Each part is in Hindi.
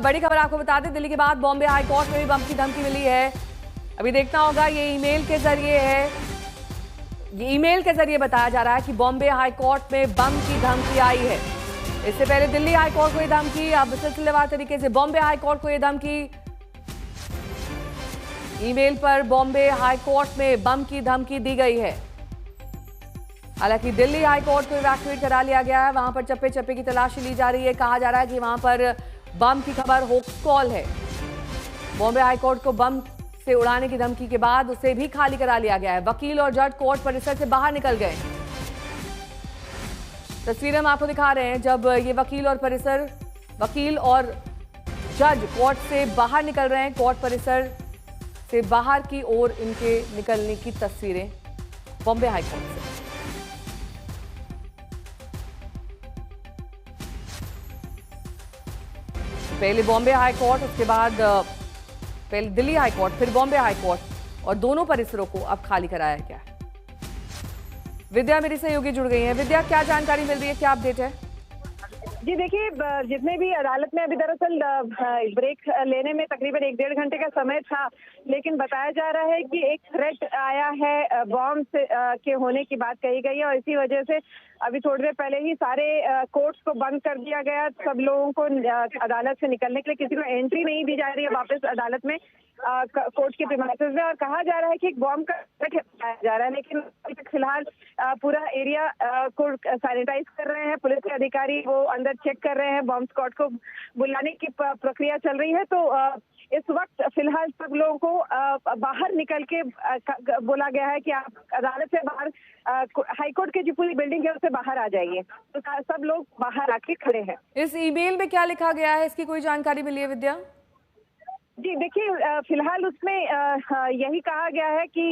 बड़ी खबर आपको बता दें, दिल्ली के बाद बॉम्बे हाई कोर्ट में भी बम की धमकी मिली है। अभी देखना होगा, ये ईमेल के जरिए है। ये ईमेल के जरिए बताया जा रहा है कि बॉम्बे हाई कोर्ट में बम की धमकी आई है। इससे पहले दिल्ली हाई कोर्ट को ये धमकी, अब सिलसिलेवार तरीके से बॉम्बे हाई कोर्ट को ये धमकी। ईमेल पर बॉम्बे हाई कोर्ट में बम की धमकी दी गई है। हालांकि दिल्ली हाई कोर्ट को इवैक्यूएट करा लिया गया है, वहां पर चप्पे चप्पे की तलाशी ली जा रही है। कहा जा रहा है कि वहां पर बम की खबर होक्स कॉल है। बॉम्बे हाई कोर्ट को बम से उड़ाने की धमकी के बाद उसे भी खाली करा लिया गया है। वकील और जज कोर्ट परिसर से बाहर निकल गए। तस्वीरें हम आपको दिखा रहे हैं जब ये वकील और जज कोर्ट से बाहर निकल रहे हैं। कोर्ट परिसर से बाहर की ओर इनके निकलने की तस्वीरें बॉम्बे हाई कोर्ट से। पहले बॉम्बे हाई कोर्ट, उसके बाद पहले दिल्ली हाई कोर्ट, फिर बॉम्बे हाई कोर्ट, और दोनों परिसरों को अब खाली कराया गया है। विद्या मेरी सहयोगी जुड़ गई है। विद्या, क्या जानकारी मिल रही है, क्या अपडेट है? जी देखिए, जितने भी अदालत में अभी दरअसल ब्रेक लेने में तकरीबन 1-1.5 घंटे का समय था, लेकिन बताया जा रहा है कि एक थ्रेट आया है, बॉम्ब से के होने की बात कही गई है, और इसी वजह से अभी थोड़ी देर पहले ही सारे कोर्ट्स को बंद कर दिया गया। सब लोगों को अदालत से निकलने के लिए, किसी को एंट्री नहीं दी जा रही है वापस अदालत में, कोर्ट के प्रीमाइसेस में। और कहा जा रहा है कि एक बॉम्ब का थ्रेट बताया जा रहा है, लेकिन अभी तक फिलहाल पूरा एरिया को सैनिटाइज कर रहे हैं पुलिस के अधिकारी, वो अंदर चेक कर रहे हैं। बॉम्ब स्क्वाड को बुलाने की प्रक्रिया चल रही है। तो इस वक्त फिलहाल सब लोगों को बाहर निकल के बोला गया है कि आप अदालत से बाहर, हाईकोर्ट की जो पूरी बिल्डिंग है उससे बाहर आ जाइए। तो सब लोग बाहर आके खड़े हैं। इस ईमेल में क्या लिखा गया है, इसकी कोई जानकारी मिली है विद्या? जी देखिए, फिलहाल उसमें यही कहा गया है कि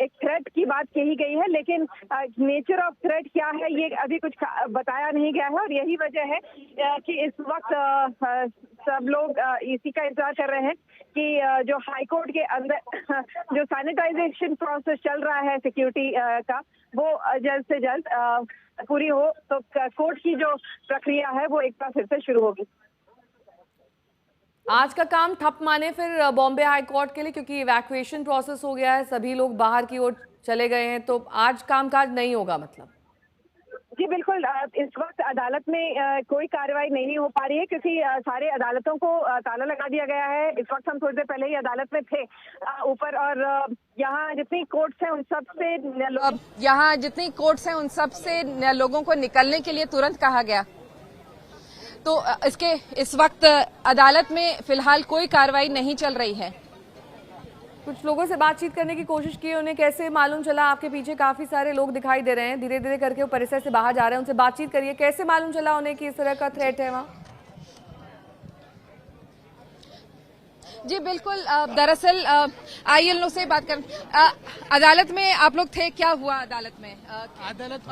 एक थ्रेट की बात कही गई है, लेकिन नेचर ऑफ थ्रेट क्या है ये अभी कुछ बताया नहीं गया है। और यही वजह है कि इस वक्त सब लोग इसी का इंतजार कर रहे हैं कि जो हाई कोर्ट के अंदर जो सैनिटाइजेशन प्रोसेस चल रहा है सिक्योरिटी का, वो जल्द से जल्द पूरी हो, तो कोर्ट की जो प्रक्रिया है वो एक बार फिर से शुरू होगी। आज का काम ठप माने फिर बॉम्बे हाई कोर्ट के लिए, क्योंकि इवैक्यूएशन प्रोसेस हो गया है, सभी लोग बाहर की ओर चले गए हैं, तो आज कामकाज नहीं होगा मतलब? जी बिल्कुल, इस वक्त अदालत में कोई कार्रवाई नहीं हो पा रही है, क्योंकि सारे अदालतों को ताला लगा दिया गया है। इस वक्त हम थोड़ी देर पहले ही अदालत में थे ऊपर, और यहाँ जितनी कोर्ट्स हैं उन सब से लोगों को निकलने के लिए तुरंत कहा गया। तो इस वक्त अदालत में फिलहाल कोई कार्रवाई नहीं चल रही है। कुछ लोगों से बातचीत करने की कोशिश की, उन्हें कैसे मालूम चला? आपके पीछे काफी सारे लोग दिखाई दे रहे हैं, धीरे धीरे करके वो परिसर से बाहर जा रहे हैं, उनसे बातचीत करिए। कैसे मालूम चला उन्हें कि इस तरह का थ्रेट है वहाँ? जी बिल्कुल, दरअसल आइए लोग से बात कर। अदालत में आप लोग थे, क्या हुआ अदालत में?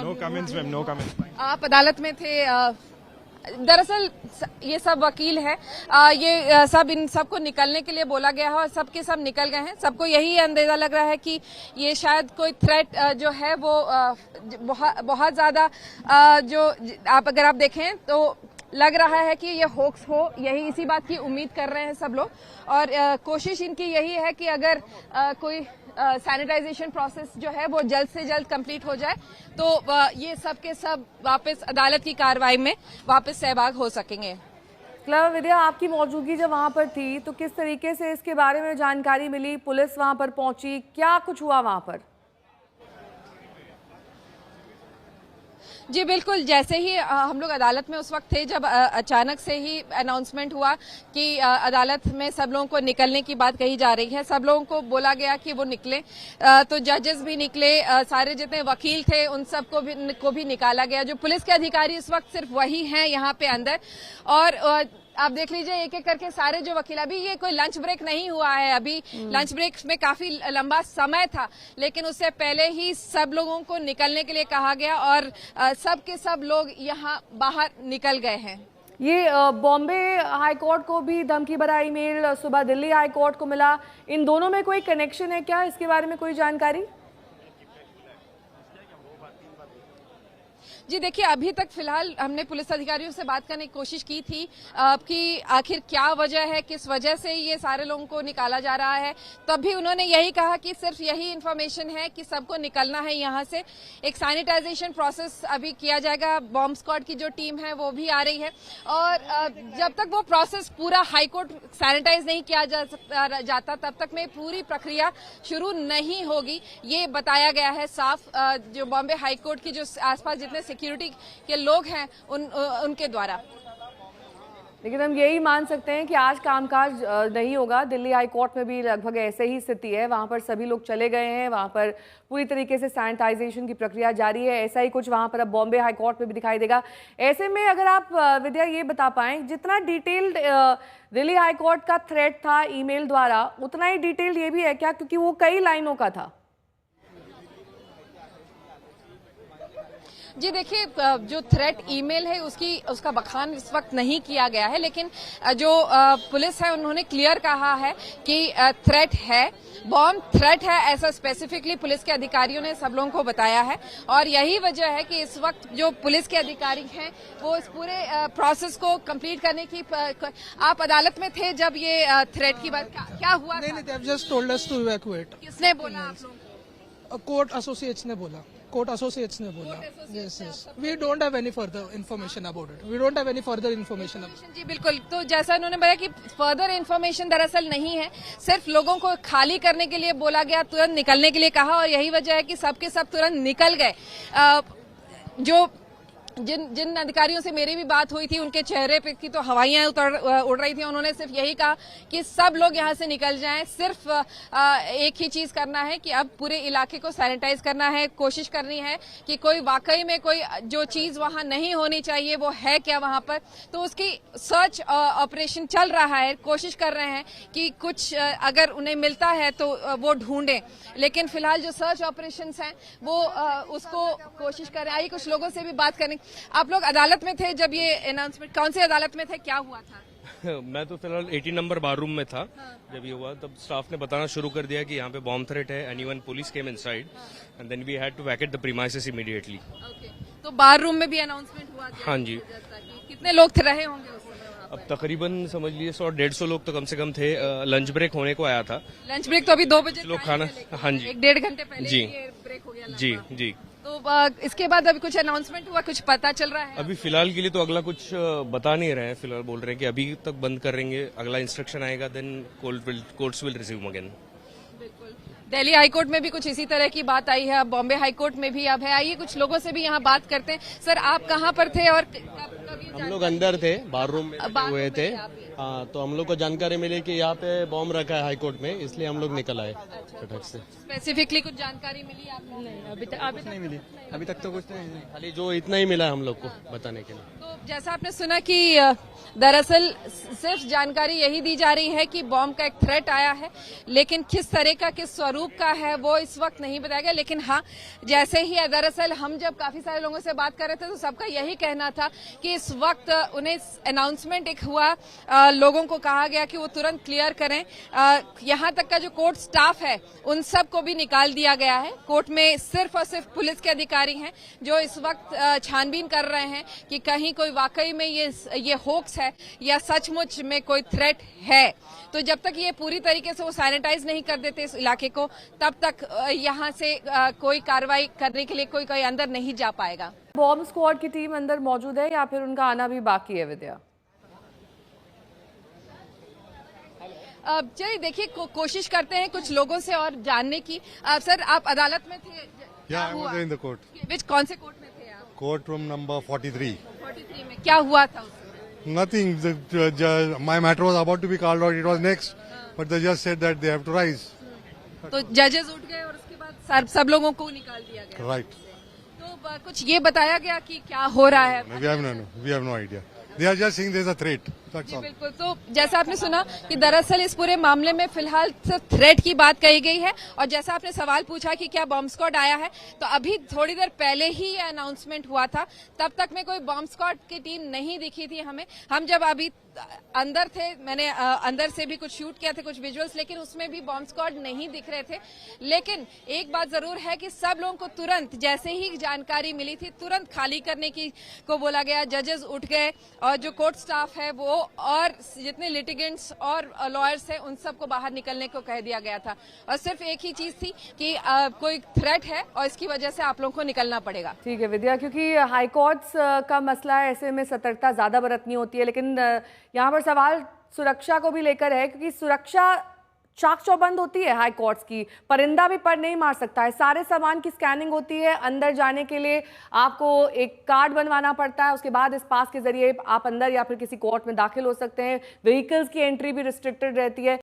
No comments ma'am, no comments. आप अदालत में थे। दरअसल ये सब वकील है, ये सब इन सबको निकलने के लिए बोला गया है और सबके सब निकल गए हैं। सबको यही अंदाजा लग रहा है कि ये शायद कोई थ्रेट जो है वो बहुत ज्यादा, जो अगर आप देखें तो लग रहा है कि ये होक्स हो, यही इसी बात की उम्मीद कर रहे हैं सब लोग। और कोशिश इनकी यही है कि अगर कोई सैनिटाइजेशन प्रोसेस जो है वो जल्द से जल्द कंप्लीट हो जाए, तो ये सब के सब वापस अदालत की कार्रवाई में वापस सहभाग हो सकेंगे। विद्या, आपकी मौजूदगी जब वहां पर थी तो किस तरीके से इसके बारे में जानकारी मिली? पुलिस वहां पर पहुंची, क्या कुछ हुआ वहां पर? जी बिल्कुल, जैसे ही हम लोग अदालत में उस वक्त थे जब अचानक से ही अनाउंसमेंट हुआ कि अदालत में सब लोगों को निकलने की बात कही जा रही है। सब लोगों को बोला गया कि वो निकले, तो जजेस भी निकले, सारे जितने वकील थे उन सब को भी निकाला गया। जो पुलिस के अधिकारी इस वक्त सिर्फ वही हैं यहाँ पे अंदर। और आप देख लीजिए एक एक करके सारे जो वकील, अभी ये कोई लंच ब्रेक नहीं हुआ है, अभी लंच ब्रेक में काफी लंबा समय था, लेकिन उससे पहले ही सब लोगों को निकलने के लिए कहा गया और सब के सब लोग यहाँ बाहर निकल गए हैं। ये बॉम्बे हाई कोर्ट को भी धमकी भरा ईमेल सुबह दिल्ली हाई कोर्ट को मिला, इन दोनों में कोई कनेक्शन है क्या? इसके बारे में कोई जानकारी? जी देखिए, अभी तक फिलहाल हमने पुलिस अधिकारियों से बात करने की कोशिश की थी कि आखिर क्या वजह है, किस वजह से ये सारे लोगों को निकाला जा रहा है। तब भी उन्होंने यही कहा कि सिर्फ यही इन्फॉर्मेशन है कि सबको निकलना है यहाँ से। एक सैनिटाइजेशन प्रोसेस अभी किया जाएगा, बॉम्ब स्क्वाड की जो टीम है वो भी आ रही है, और जब तक वो प्रोसेस पूरा हाईकोर्ट सैनिटाइज नहीं किया जाता तब तक में पूरी प्रक्रिया शुरू नहीं होगी, ये बताया गया है साफ जो बॉम्बे हाईकोर्ट की जो आसपास जितने सिक्योरिटी के लोग हैं उनके द्वारा। लेकिन हम यही मान सकते हैं कि आज कामकाज नहीं होगा। दिल्ली हाई कोर्ट में भी लगभग ऐसे ही स्थिति है, वहां पर सभी लोग चले गए हैं, वहां पर पूरी तरीके से सैनिटाइजेशन की प्रक्रिया जारी है। ऐसा ही कुछ वहां पर अब बॉम्बे हाई कोर्ट में भी दिखाई देगा। ऐसे में अगर आप विद्या ये बता पाएं, जितना डिटेल्ड दिल्ली हाई कोर्ट का थ्रेड था ईमेल द्वारा, उतना ही डिटेल्ड ये भी है क्या, क्योंकि वो कई लाइनों का था? जी देखिए, जो थ्रेट ईमेल है उसका बखान इस वक्त नहीं किया गया है, लेकिन जो पुलिस है उन्होंने क्लियर कहा है कि थ्रेट है, बॉम्ब थ्रेट है, ऐसा स्पेसिफिकली पुलिस के अधिकारियों ने सब लोगों को बताया है। और यही वजह है कि इस वक्त जो पुलिस के अधिकारी हैं वो इस पूरे प्रोसेस को कंप्लीट करने की आप अदालत में थे जब ये थ्रेट की बात क्या हुआ? नहीं, they have just told us to evacuate. किसने बोला आप लोगों को? कोर्ट एसोसिएट्स ने बोला। Yes. We don't have any further information about it. We don't have any further information about it. जी बिल्कुल, तो जैसा उन्होंने बताया कि फर्दर इन्फॉर्मेशन दरअसल नहीं है, सिर्फ लोगों को खाली करने के लिए बोला गया, तुरंत निकलने के लिए कहा, और यही वजह है कि सबके सब तुरंत निकल गए। जो जिन अधिकारियों से मेरी भी बात हुई थी, उनके चेहरे पे की तो हवाइयां उड़ रही थी। उन्होंने सिर्फ यही कहा कि सब लोग यहां से निकल जाएं, सिर्फ एक ही चीज करना है कि अब पूरे इलाके को सैनिटाइज करना है, कोशिश करनी है कि कोई वाकई में कोई जो चीज वहां नहीं होनी चाहिए वो है क्या वहां पर, तो उसकी सर्च ऑपरेशन चल रहा है। कोशिश कर रहे हैं कि कुछ अगर उन्हें मिलता है तो वो ढूंढें, लेकिन फिलहाल जो सर्च ऑपरेशन हैं वो उसको कोशिश कर रहे हैं। आइए कुछ लोगों से भी बात करें। आप लोग अदालत में थे जब ये अनाउंसमेंट, कौन सी अदालत में थे, क्या हुआ था? मैं तो फिलहाल 18 नंबर बार रूम में था। जब ये हुआ तब स्टाफ ने बताना शुरू कर दिया कि यहाँ पे बॉम्ब थ्रेट है, and even police came inside and then we had to vacate the premises immediately. तो बार रूम में भी अनाउंसमेंट हुआ? हाँ जी। कितने लोग रहे होंगे उस समय? अब तकरीबन समझ लीजिए 100-150 लोग तो कम से कम थे। लंच ब्रेक होने को आया था। लंच ब्रेक तो अभी 2 बजे लोग खाना, हाँ जी, 1-1.5 घंटे पहले जी ये ब्रेक हो गया। जी। तो इसके बाद अभी कुछ अनाउंसमेंट हुआ, कुछ पता चल रहा है? अभी फिलहाल के लिए तो अगला कुछ बता नहीं रहे हैं। फिलहाल बोल रहे हैं कि अभी तक बंद करेंगे, अगला इंस्ट्रक्शन आएगा then courts will resume again. Delhi high court में भी कुछ इसी तरह की बात आई है, अब बॉम्बे हाईकोर्ट में भी अब है। आइए कुछ लोगों से भी यहाँ बात करते हैं। सर, आप कहाँ पर थे और हम लोग अंदर थे, बार रूम में हुए थे। हाँ, तो हम लोग को जानकारी मिली कि यहाँ पे बॉम्ब रखा है हाईकोर्ट में, इसलिए हम लोग निकल आए फटक से। स्पेसिफिकली कुछ जानकारी मिली आपको? नहीं, अभी तक नहीं मिली। अभी तक तो कुछ नहीं, खाली जो इतना ही मिला हम लोग को बताने के लिए। तो जैसा आपने सुना कि दरअसल सिर्फ जानकारी यही दी जा रही है कि बॉम्ब का एक थ्रेट आया है, लेकिन किस तरह का, किस स्वरूप का है वो इस वक्त नहीं बताया गया। लेकिन हाँ, जैसे ही दरअसल हम जब काफी सारे लोगों से बात कर रहे थे तो सबका यही कहना था कि इस वक्त उन्हें अनाउंसमेंट एक हुआ, लोगों को कहा गया कि वो तुरंत क्लियर करें। यहाँ तक का जो कोर्ट स्टाफ है उन सबको भी निकाल दिया गया है। कोर्ट में सिर्फ और सिर्फ पुलिस के अधिकारी हैं जो इस वक्त छानबीन कर रहे हैं कि कहीं कोई वाकई में ये होक्स है या सचमुच में कोई थ्रेट है। तो जब तक ये पूरी तरीके से वो सैनिटाइज नहीं कर देते इस इलाके को, तब तक यहाँ से कोई कार्रवाई करने के लिए कोई अंदर नहीं जा पाएगा। बॉम्ब स्क्वाड की टीम अंदर मौजूद है या फिर उनका आना भी बाकी है विद्या? चलिए देखिए, कोशिश करते हैं कुछ लोगों से और जानने की। सर, आप अदालत में थे? Yeah, I was in the court. कौन से कोर्ट में थे आप? Court room number 43. 43 में क्या हुआ था उसमें? Nothing. My matter was about to be called out. It was next, but they just said that they have to rise. तो जजेस उठ गए और उसके बाद सब लोगों को निकाल दिया गया। Right. तो कुछ ये बताया गया कि क्या हो रहा है? We have no idea. They are just saying there is a threat. That's all. बिल्कुल। तो जैसा आपने सुना कि दरअसल इस पूरे मामले में फिलहाल सिर्फ थ्रेट की बात कही गई है, और जैसा आपने सवाल पूछा कि क्या बॉम्ब स्क्वाड आया है, तो अभी थोड़ी देर पहले ही ये अनाउंसमेंट हुआ था। तब तक में कोई बॉम्ब स्क्वाड की टीम नहीं दिखी थी हमें। हम जब अभी अंदर थे, मैंने अंदर से भी कुछ शूट किया थे, कुछ विजुअल्स, लेकिन उसमें भी बॉम्ब स्क्वाड नहीं दिख रहे थे। लेकिन एक बात जरूर है कि सब लोगों को तुरंत जैसे ही जानकारी मिली थी तुरंत खाली करने की को बोला गया। जजेस उठ गए और जो कोर्ट स्टाफ है वो और जितने लिटिगेंट्स और लॉयर्स हैं उन सबको बाहर निकलने को कह दिया गया था, और सिर्फ एक ही चीज थी कि कोई थ्रेट है और इसकी वजह से आप लोगों को निकलना पड़ेगा। ठीक है विद्या, क्योंकि हाई कोर्ट्स का मसला है, ऐसे में सतर्कता ज्यादा बरतनी होती है, लेकिन यहाँ पर सवाल सुरक्षा को भी लेकर है, क्योंकि सुरक्षा चाक चौबंद होती है हाई कोर्ट्स की। परिंदा भी पर नहीं मार सकता है। सारे सामान की स्कैनिंग होती है। अंदर जाने के लिए आपको एक कार्ड बनवाना पड़ता है, उसके बाद इस पास के जरिए आप अंदर या फिर किसी कोर्ट में दाखिल हो सकते हैं। व्हीकल्स की एंट्री भी रिस्ट्रिक्टेड रहती है।